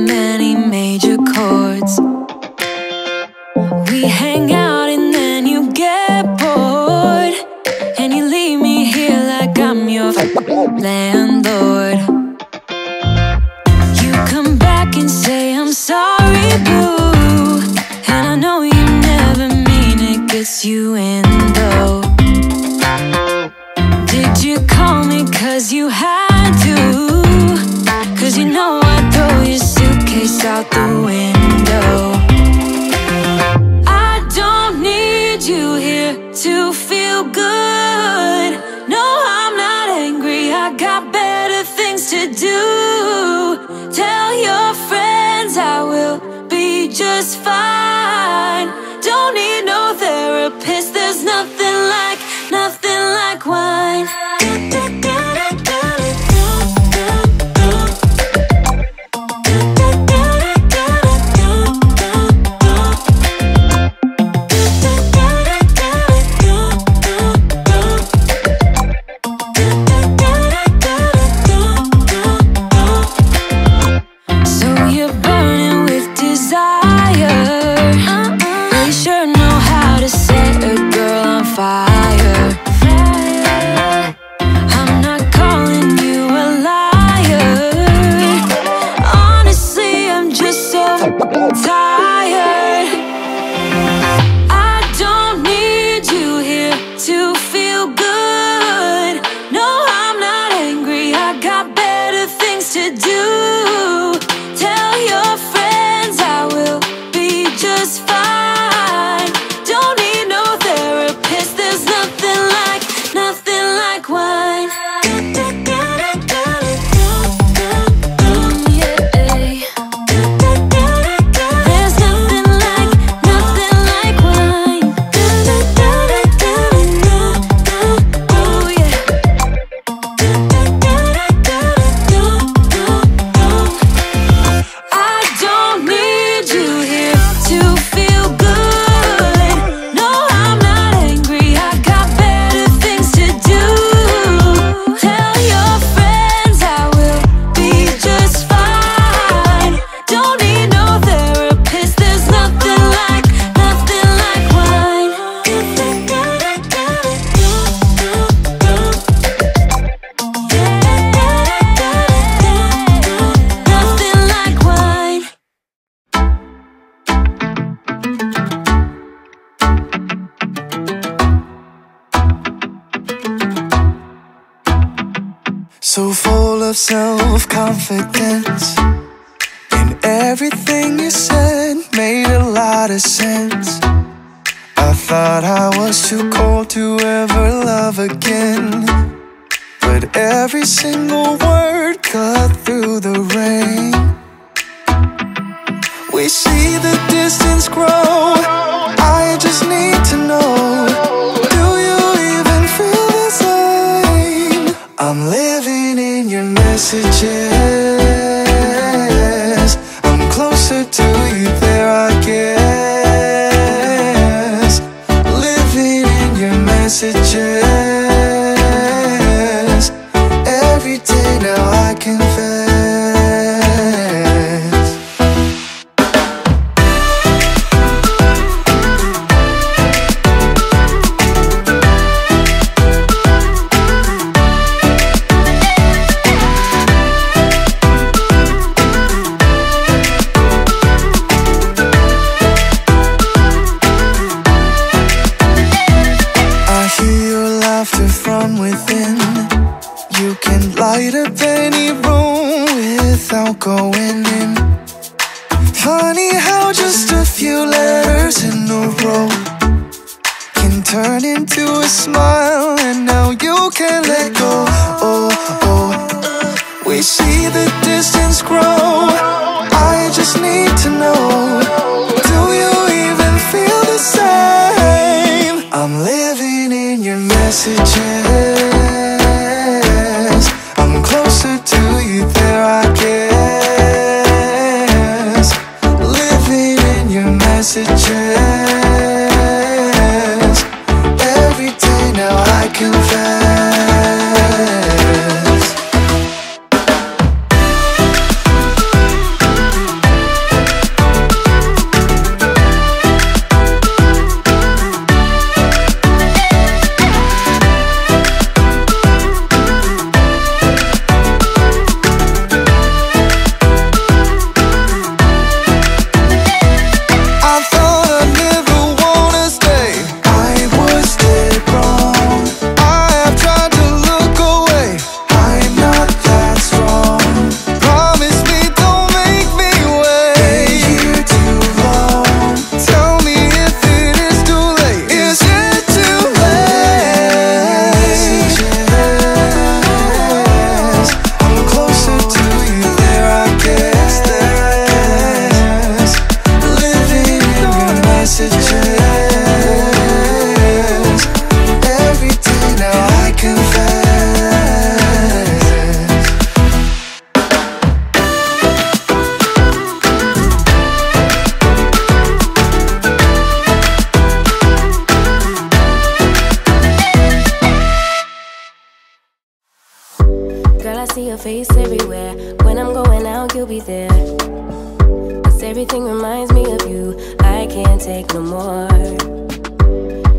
many major chords. We hang out and then you get bored, and you leave me here like I'm your landlord. You come back and say I'm sorry, boo, and I know you never mean it, gets you in though. Did you call me cause you had to? Cause you know I'd throw your suitcase out the window. I don't need you here to feel good. No, I'm not angry, I got better things to do. Tell your friends I will be just fine. Don't need no therapist, there's nothing like wine. So full of self-confidence, and everything you said made a lot of sense. I thought I was too cold to ever love again, but every single word cut through the rain. We see the distance grow, I just need to know, do you even feel the same? I'm living in your messages, I'm closer to you there I guess. Living in your messages, every day now I confess. Light up any room without going in. Funny how just a few letters in a row can turn into a smile, and now you can't let go. Oh, oh. We see the distance grow, I just need to know, do you even feel the same? I'm living in your messages, I'm closer to you there I guess. Living in your messages, every day now I confess. your face everywhere. When I'm going out, you'll be there. 'Cause everything reminds me of you. I can't take no more.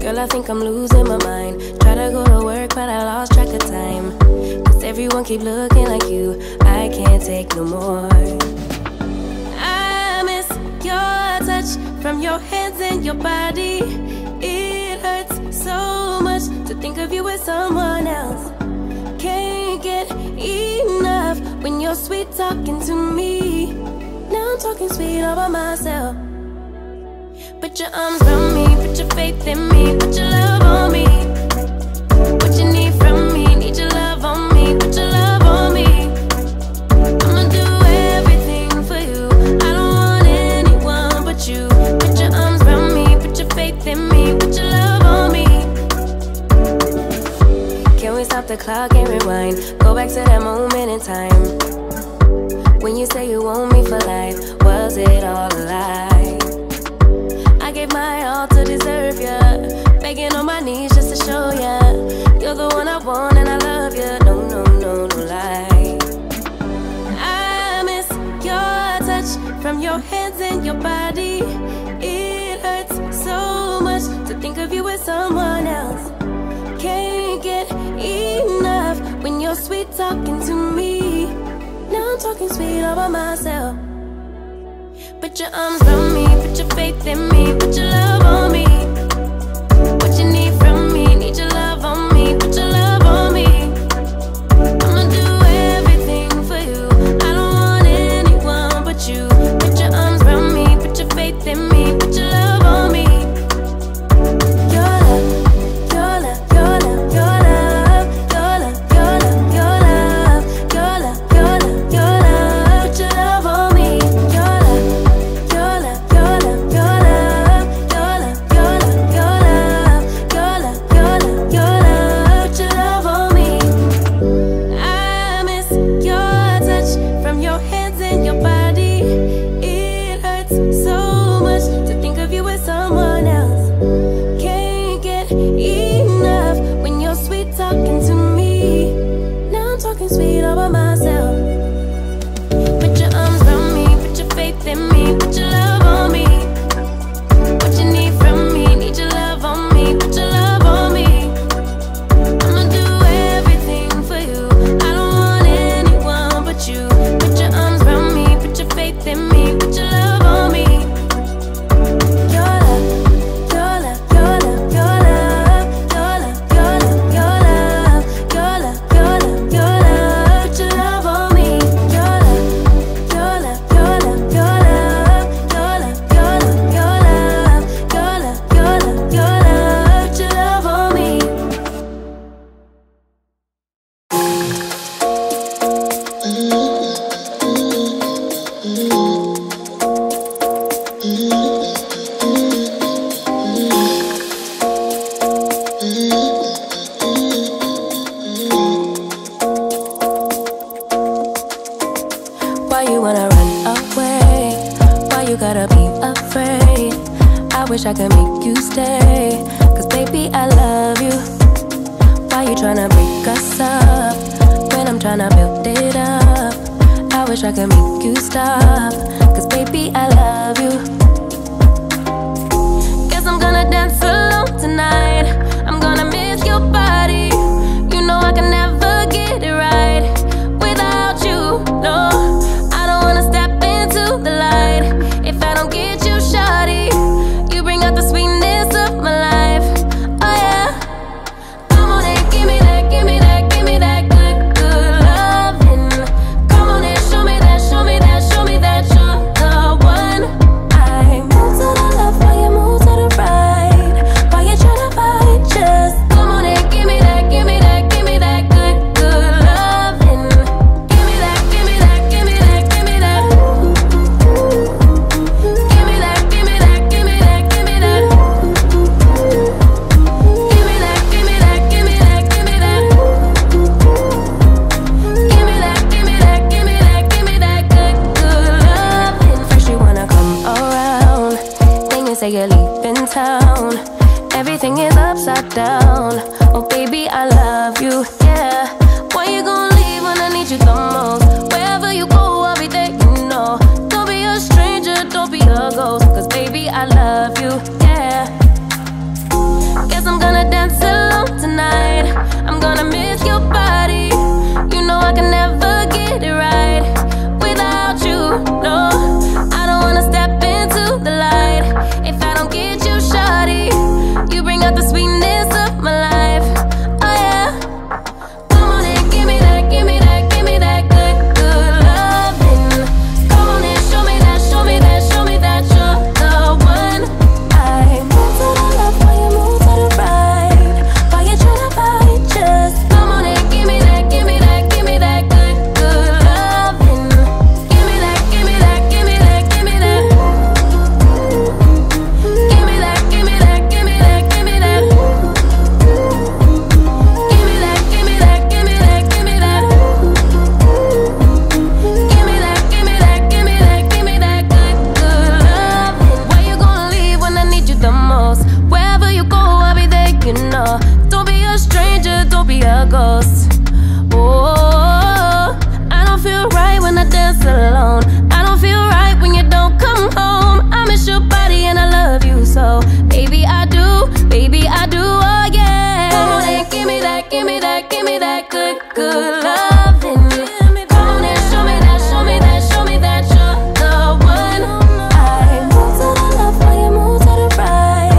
Girl, I think I'm losing my mind. Try to go to work, but I lost track of time. 'Cause everyone keep looking like you. I can't take no more. I miss your touch from your hands and your body. It hurts so much to think of you with someone else. Can't get enough when you're sweet talking to me. Now I'm talking sweet all by myself. Put your arms around me, put your faith in me, put your love on me. What you need from me, need your love on me, put your love on me. I'ma do everything for you. I don't want anyone but you. Put your arms around me, put your faith in me, put your love on me. Can we stop the clock and rewind? Go back to that moment in time when you say you want me for life. Was it all a lie? I gave my all to deserve ya, begging on my knees just to show ya you're the one I want and I love ya. No, no, no, no lie. I miss your touch from your hands and your body. It hurts so much to think of you with someone else. Can't get enough when you're sweet talking to me. Now I'm talking sweet all by myself. Put your arms around me, put your faith in me, put your love on me. What you need from me, need your love on me, put your love on me. I'ma do everything for you. I don't want anyone but you. Put your arms around me, put your faith in me, put your love on me. Your love, your love, your love, your love, your love, your love, your love, your love, your love, your love, put your love on me. Your love, your love, your love, your love, your love, your love, your love, your love, your love, your love, put your love on me. I miss your touch from your hands and your body. It hurts so much to think of you with someone else. Can't get enough when you're sweet talking to me. Now I'm talking sweet all by myself. Put your arms around me, put your faith in me, put your love on me. What you need from me, need your love on me, put your love on me. I'ma do everything for you. I don't want anyone but you. Put your arms around me, put your faith in me, put your love on me. Your love, your love, your love, your love, your love, your love, your love, your love, your love, your love, put your love on me. Your love, your love, your love, your love, your love, your love, your love, your love, your love, your love, put your love on me. Why you wanna run away? Why you gotta be afraid? I wish I could make you stay, 'cause baby I love you. Why you tryna break us up when I'm tryna build it up? I wish I could make you stop, 'cause baby I love you. Guess I'm gonna dance alone tonight. I'm gonna miss your body. You know I can never get it right without you, no. I don't wanna step into the light if I don't get you, shawty. You bring out the sweetness of my life, oh yeah. Come on and give me that, give me that, give me that good, good loving. Come on and show me that, show me that, show me that you're the one. I move to the left while you move to the right. While you tryna fight, just come on and give me that, give me that, give me that good, good loving. Give me that, give me that, give me that, give me that. Give me that, give me that, give me that, give me that. Give me that, give me that, give me that, give me that. Give me that, give me that, give me that, give me that good, good loving. First you wanna come around, then you say you're leaving town. Everything is upside down. Oh baby, I love you, yeah. Why you gonna leave when I need you you the most. Wherever you go, I'll be there, you know. Don't be a stranger, don't be a ghost, cause baby, I love you, yeah. Guess I'm gonna dance alone tonight. I'm gonna miss your body. You know I can never get it right without you, no. I don't wanna step into the light if I don't get you, shawty. You bring out the sweetness of my life, oh yeah. Come on and give me that, give me that, give me that good, good loving. Come on and show me that, show me that, show me that you're the one. I move to the left while you move to the right, while you try to fight, just come on and give me that, give me that, give me that good, good loving. Give me that, give me that, give me that, give me that. Give me that, give me that, give me that, give me that. Give me that, give me that, give me that, give me that. Give me that, give me that, give me that, give me that good, good loving. Where you gonna leave when I need you the most? Wherever you go, I'll be there, you know. Don't be a stranger, don't be a ghost. Oh, I don't feel right when I dance alone. I don't feel right when you don't come home. I miss your body and I love you so. Baby, I do, oh yeah. Come on and give me that, give me that, give me that good, good loving. Come on and show me that, show me that, show me that you're the one. I move to the left while you move to the right,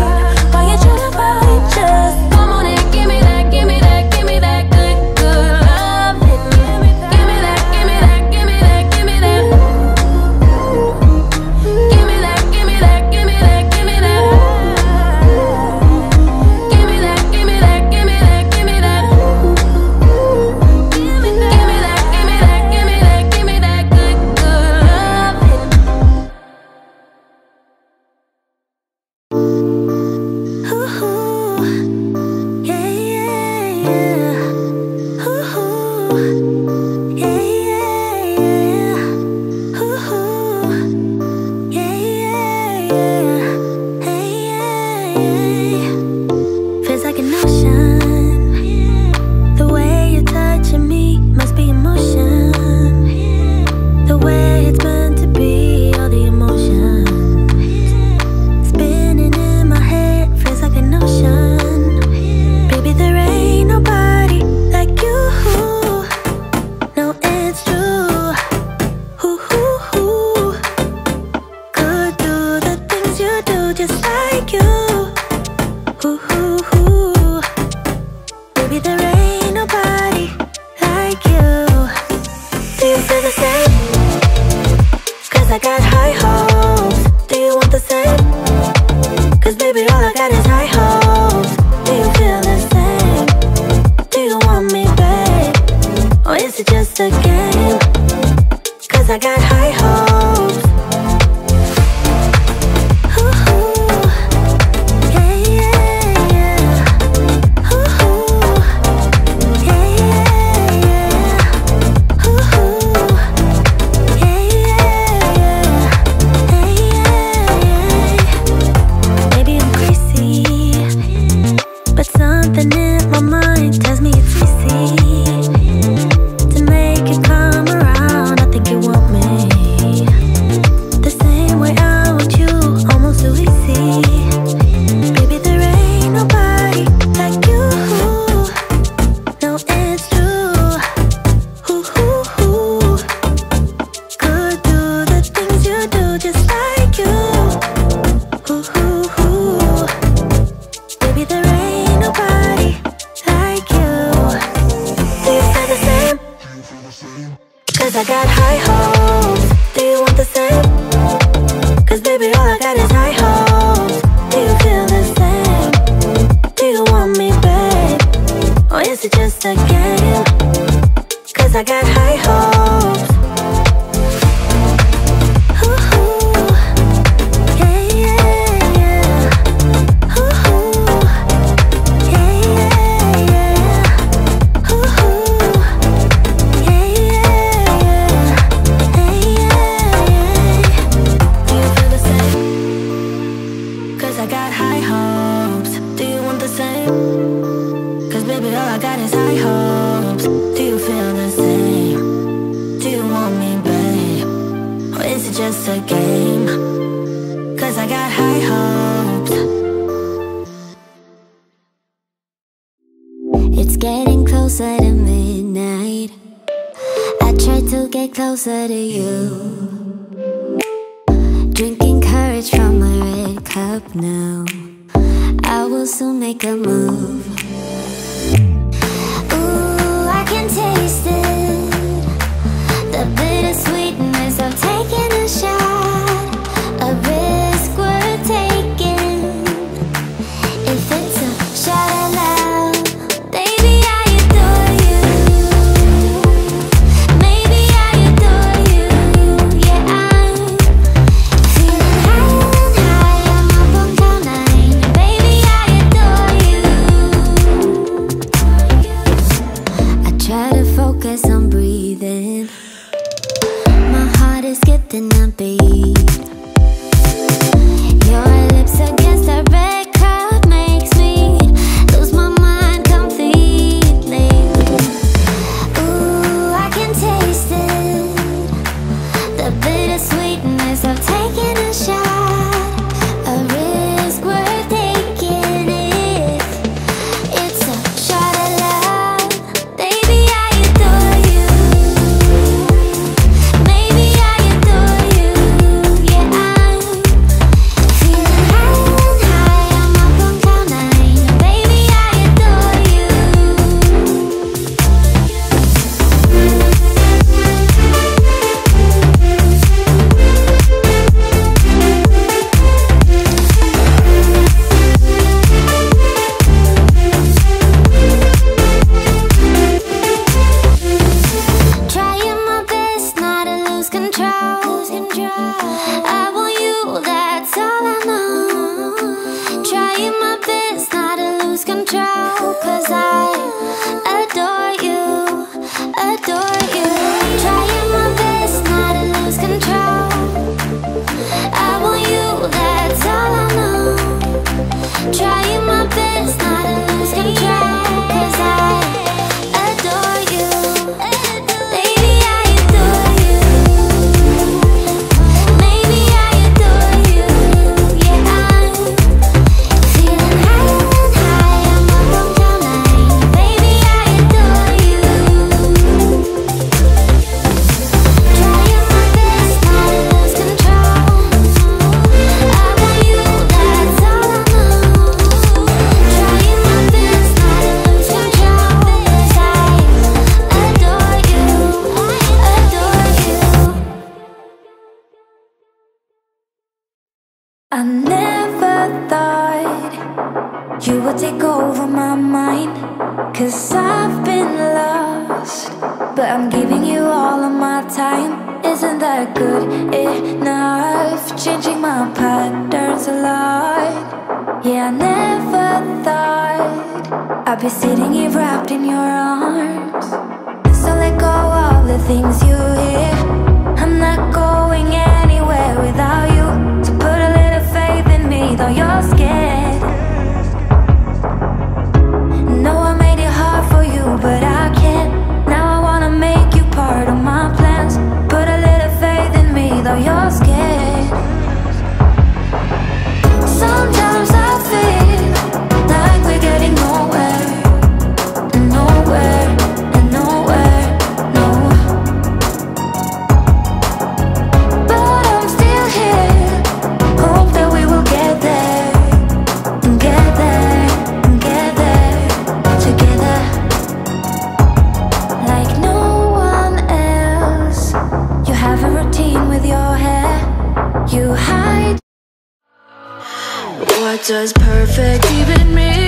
while you try to fight, just come on and give me that, give me that, give me that good, good loving. Give me that, give me that, give me that, give me that. Give me that, give me that, give me that, give me that. Give me that, give me that, give me that, give me that. Give me that, give me that, give me that, give me that good, good loving. Ooh, yeah, yeah, yeah. Ooh, yeah, yeah, yeah. Ooh, yeah, yeah, yeah. Hey, yeah, yeah. Feels like an ocean. The way you're touching me must be emotion. The way it's meant to be, all the emotion. Spinning in my head, feels like an ocean. Baby, there ain't nobody like you. No, it's true. Ooh, could do the things you do just like you. Ooh, baby, there ain't nobody like you. Do you feel the same? Cause I got high hopes. Do you want the same? Cause baby, all I got is high hopes. Do you feel the same? Do you want me, babe? Or is it just a game? Cause I got high hopes. Ooh, yeah, yeah, yeah. Ooh, yeah, yeah, yeah. Ooh, yeah, yeah, yeah. Hey, yeah, yeah. same, 'cause I got high hopes. It's getting closer to midnight. I try to get closer to you, drinking courage from my red cup now. I will soon make a move. Ooh, I can taste it, the bittersweetness of taking a shot, a risk worth taking. If it's a shot of love, baby, I adore you. Maybe I adore you. Yeah, I'm feeling high and high. I'm up on cloud nine. Baby, I adore you. I try to focus on breathing. My heart is skipping a beat. Your lips against the red cup makes me lose my mind completely. Ooh, I can taste it, the bittersweetness of taking a shot, a risk worth taking. It's a shot of love, baby, I adore you. Maybe I adore you. Yeah, I'm feeling high and high. I'm up on cloud nine. Baby, I adore you. Trying my best not to lose control. I want you, that's all I know. Trying my best not to lose control, 'cause I adore you, adore you. Trying my best not to lose control. I want you, that's all I know. Trying my best not to lose control, 'cause I adore you. Baby, I adore you. Maybe I adore you. Yeah, I'm feeling high and high. I'm up on cloud nine. Baby, I adore you. Trying my best not to lose control. I want you, that's all I know. Trying my best not to lose control, 'cause I adore you, adore you. I never thought you would take over my mind, 'cause I've been lost, but I'm giving you all of my time. Isn't that good enough? Changing my patterns a lot. Yeah, I never thought I'd be sitting here wrapped in your arms. So let go of the things you hear. I'm not going anywhere without you. So put a little faith in me, though you're scared. No, I made it hard for you, but I can't. Now I wanna make you part of my plans. Put a little faith in me, though you're scared. Sometimes I feel like we're getting nowhere, nowhere, and nowhere, no. But I'm still here, hope that we will get there, get there, get there together, like no one else. You have a routine with your hair, you hide. What does perfect even mean?